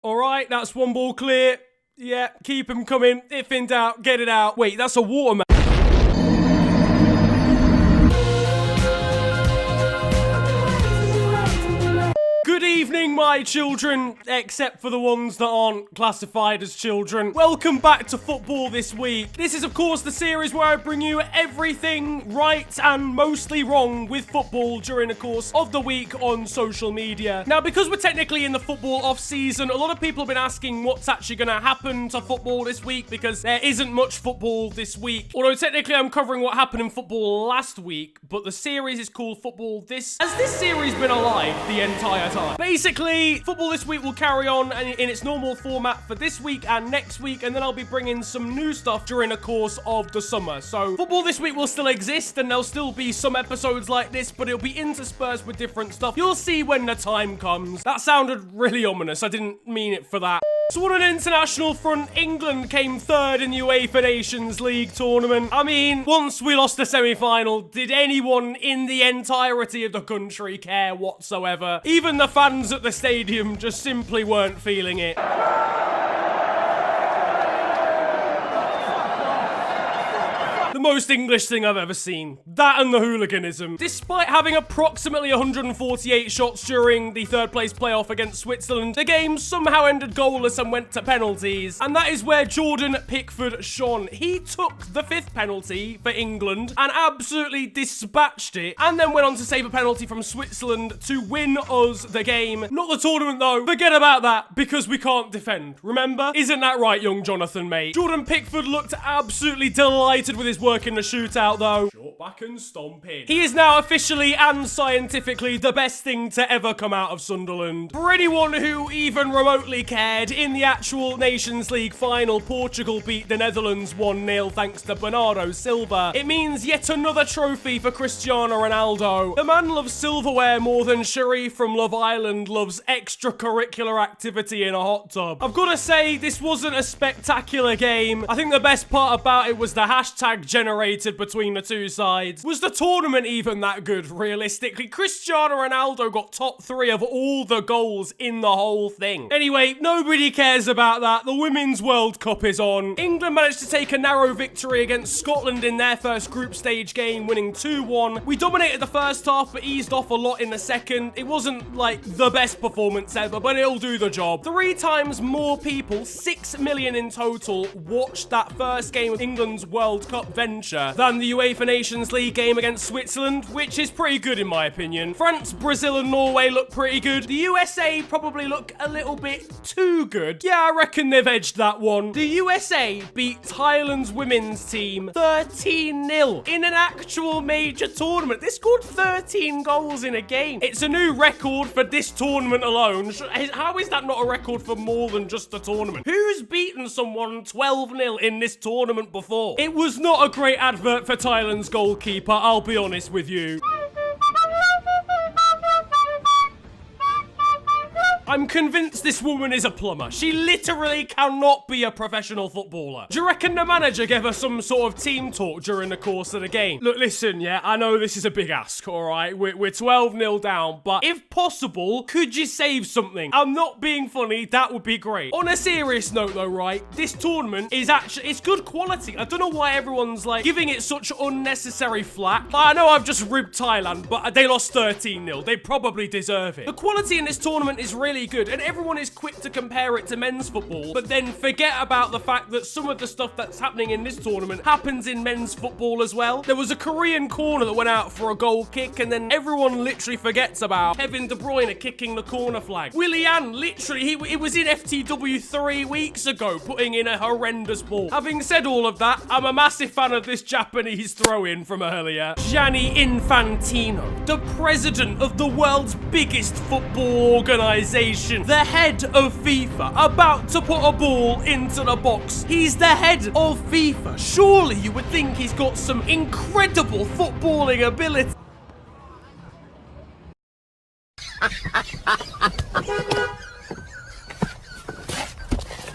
All right, that's one ball clear. Yeah, keep them coming. If in doubt, get it out. Wait, that's a watermelon. Good evening, my children, except for the ones that aren't classified as children. Welcome back to Football This Week. This is, of course, the series where I bring you everything right and mostly wrong with football during the course of the week on social media. Now, because we're technically in the football off-season, a lot of people have been asking what's actually going to happen to football this week because there isn't much football this week. Although technically I'm covering what happened in football last week, but the series is called Football This. Has this series been alive the entire time? Basically, Football This Week will carry on in its normal format for this week and next week, and then I'll be bringing some new stuff during the course of the summer. So, Football This Week will still exist, and there'll still be some episodes like this, but it'll be interspersed with different stuff. You'll see when the time comes. That sounded really ominous. I didn't mean it for that. So on an international front, England came third in the UEFA Nations League tournament. I mean, once we lost the semi-final, did anyone in the entirety of the country care whatsoever? Even the fans at the stadium just simply weren't feeling it. The most English thing I've ever seen. That and the hooliganism. Despite having approximately 148 shots during the third place playoff against Switzerland, the game somehow ended goalless and went to penalties. And that is where Jordan Pickford shone. He took the fifth penalty for England and absolutely dispatched it, and then went on to save a penalty from Switzerland to win us the game. Not the tournament though. Forget about that, because we can't defend. Remember? Isn't that right, young Jonathan, mate? Jordan Pickford looked absolutely delighted with his work in the shootout though. Short back and stomp in. He is now officially and scientifically the best thing to ever come out of Sunderland. For anyone who even remotely cared, in the actual Nations League final, Portugal beat the Netherlands 1-0 thanks to Bernardo Silva. It means yet another trophy for Cristiano Ronaldo. The man loves silverware more than Sharif from Love Island loves extracurricular activity in a hot tub. I've got to say, this wasn't a spectacular game. I think the best part about it was the hashtag generated between the two sides. Was the tournament even that good, realistically? Cristiano Ronaldo got top 3 of all the goals in the whole thing. Anyway, nobody cares about that. The Women's World Cup is on. England managed to take a narrow victory against Scotland in their first group stage game, winning 2-1. We dominated the first half, but eased off a lot in the second. It wasn't, like, the best performance ever, but it'll do the job. 3 times more people, 6 million in total, watched that first game of England's World Cup venture than the UEFA Nations League game against Switzerland, which is pretty good in my opinion. France, Brazil and Norway look pretty good. The USA probably look a little bit too good. Yeah, I reckon they've edged that one. The USA beat Thailand's women's team 13-0 in an actual major tournament. They scored 13 goals in a game. It's a new record for this tournament alone. How is that not a record for more than just a tournament? Who's beaten someone 12-0 in this tournament before? It was not a great advert for Thailand's goalkeeper, I'll be honest with you. I'm convinced this woman is a plumber. She literally cannot be a professional footballer. Do you reckon the manager gave her some sort of team talk during the course of the game? Look, listen, yeah, I know this is a big ask, all right? We're 12-0 down, but if possible, could you save something? I'm not being funny, that would be great. On a serious note though, right, this tournament is actually, it's good quality. I don't know why everyone's like giving it such unnecessary flack. I know I've just ribbed Thailand, but they lost 13-0. They probably deserve it. The quality in this tournament is really good, and everyone is quick to compare it to men's football, but then forget about the fact that some of the stuff that's happening in this tournament happens in men's football as well. There was a Korean corner that went out for a goal kick, and then everyone literally forgets about Kevin De Bruyne kicking the corner flag. Willian, literally, he was in FTW 3 weeks ago, putting in a horrendous ball. Having said all of that, I'm a massive fan of this Japanese throw-in from earlier. Gianni Infantino, the president of the world's biggest football organization, the head of FIFA, about to put a ball into the box. He's the head of FIFA. Surely you would think he's got some incredible footballing ability.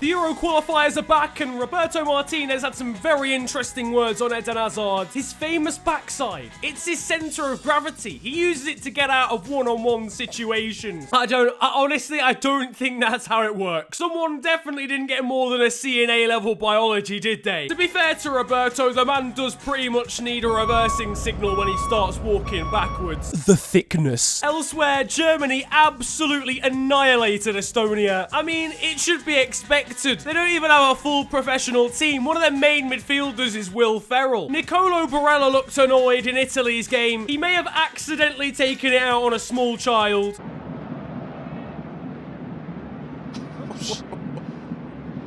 The Euro qualifiers are back, and Roberto Martinez had some very interesting words on Eden Hazard. His famous backside. It's his center of gravity. He uses it to get out of one-on-one situations. Honestly, I don't think that's how it works. Someone definitely didn't get more than a C in A-level biology, did they? To be fair to Roberto, the man does pretty much need a reversing signal when he starts walking backwards. The thickness. Elsewhere, Germany absolutely annihilated Estonia. I mean, it should be expected. They don't even have a full professional team. One of their main midfielders is Will Ferrell. Nicolo Barella looked annoyed in Italy's game. He may have accidentally taken it out on a small child.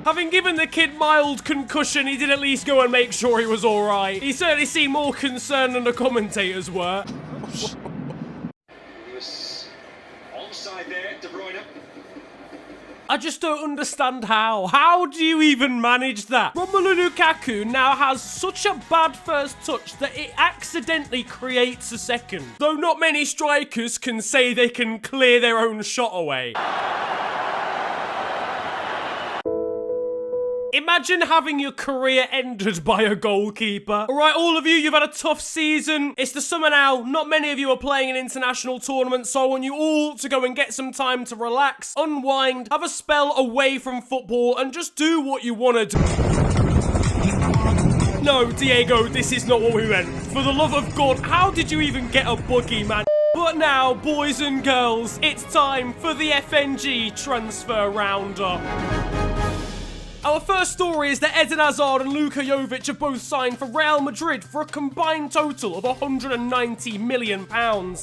Having given the kid mild concussion, he did at least go and make sure he was alright. He certainly seemed more concerned than the commentators were. Onside there, De Bruyne. I just don't understand how. How do you even manage that? Romelu Lukaku now has such a bad first touch that it accidentally creates a second. Though not many strikers can say they can clear their own shot away. Imagine having your career ended by a goalkeeper. All right, all of you, you've had a tough season. It's the summer now. Not many of you are playing in international tournaments, so I want you all to go and get some time to relax, unwind, have a spell away from football, and just do what you want to do. No, Diego, this is not what we meant. For the love of God, how did you even get a buggy, man? But now, boys and girls, it's time for the FNG Transfer Roundup. Our first story is that Eden Hazard and Luka Jovic have both signed for Real Madrid for a combined total of £190 million.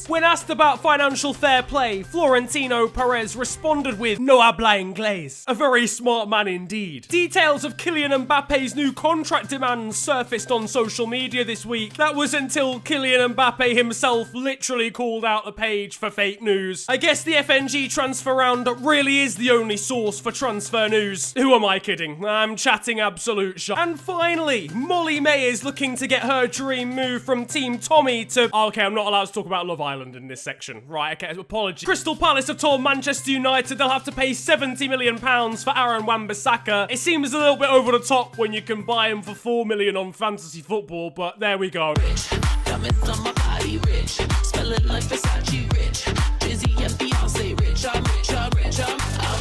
When asked about financial fair play, Florentino Perez responded with "No habla inglés." A very smart man indeed. Details of Kylian Mbappe's new contract demands surfaced on social media this week. That was until Kylian Mbappe himself literally called out the page for fake news. I guess the FNG Transfer Roundup really is the only source for transfer news. Who am I kidding? I'm chatting absolute shit. And finally, Molly May is looking to get her dream move from Team Tommy to... Okay, I'm not allowed to talk about Love Island in this section. Right, okay, apologies. Crystal Palace have told Manchester United they'll have to pay £70 million for Aaron Wan-Bissaka. It seems a little bit over the top when you can buy him for $4 million on fantasy football, but there we go.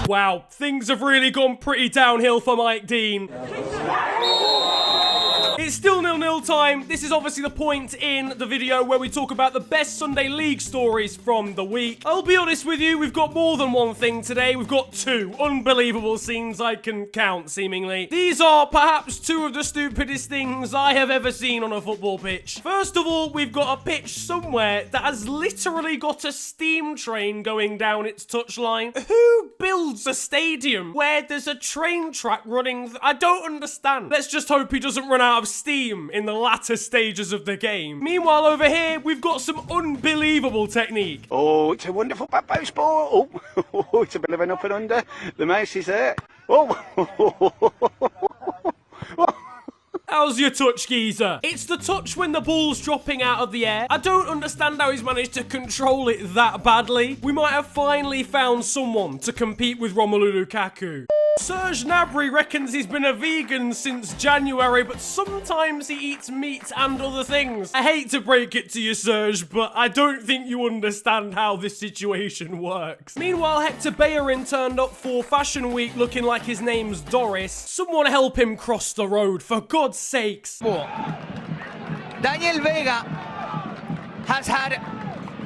Wow, things have really gone pretty downhill for Mike Dean. It's still 0-0 time. This is obviously the point in the video where we talk about the best Sunday League stories from the week. I'll be honest with you, we've got more than one thing today. We've got two unbelievable scenes I can count, seemingly. These are perhaps two of the stupidest things I have ever seen on a football pitch. First of all, we've got a pitch somewhere that has literally got a steam train going down its touchline. Who builds a stadium where there's a train track running? I don't understand. Let's just hope he doesn't run out of steam in the latter stages of the game. Meanwhile, over here, we've got some unbelievable technique. Oh, it's a wonderful back post ball. Oh, it's a bit of an up and under. The mouse is there. Oh. How's your touch, geezer? It's the touch when the ball's dropping out of the air. I don't understand how he's managed to control it that badly. We might have finally found someone to compete with Romelu Lukaku. Serge Gnabry reckons he's been a vegan since January, but sometimes he eats meat and other things. I hate to break it to you, Serge, but I don't think you understand how this situation works. Meanwhile, Hector Bellerin turned up for Fashion Week looking like his name's Doris. Someone help him cross the road, for God's sakes. Daniel Vega has had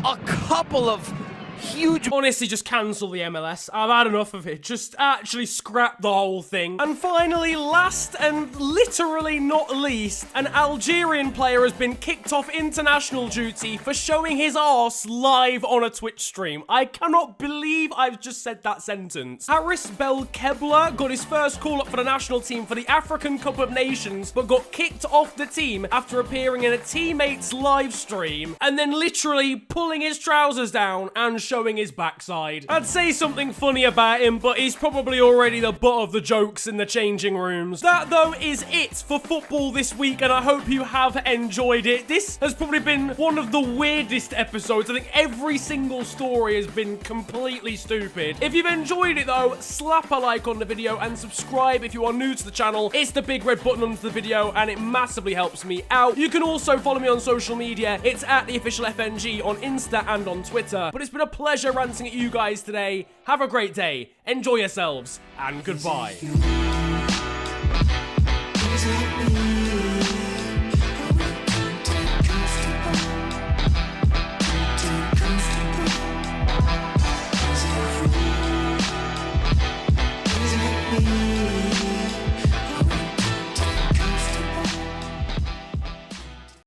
a couple of huge... Honestly, just cancel the MLS. I've had enough of it. Just actually scrap the whole thing. And finally, last and literally not least, an Algerian player has been kicked off international duty for showing his arse live on a Twitch stream. I cannot believe I've just said that sentence. Haris Belkebla got his first call-up for the national team for the African Cup of Nations, but got kicked off the team after appearing in a teammate's live stream and then literally pulling his trousers down and showing his backside. I'd say something funny about him, but he's probably already the butt of the jokes in the changing rooms. That, though, is it for football this week, and I hope you have enjoyed it. This has probably been one of the weirdest episodes. I think every single story has been completely stupid. If you've enjoyed it, though, slap a like on the video and subscribe if you are new to the channel. It's the big red button under the video, and it massively helps me out. You can also follow me on social media. It's at the official FNG on Insta and on Twitter. But it's been a pleasure ranting at you guys today. Have a great day, enjoy yourselves, and goodbye.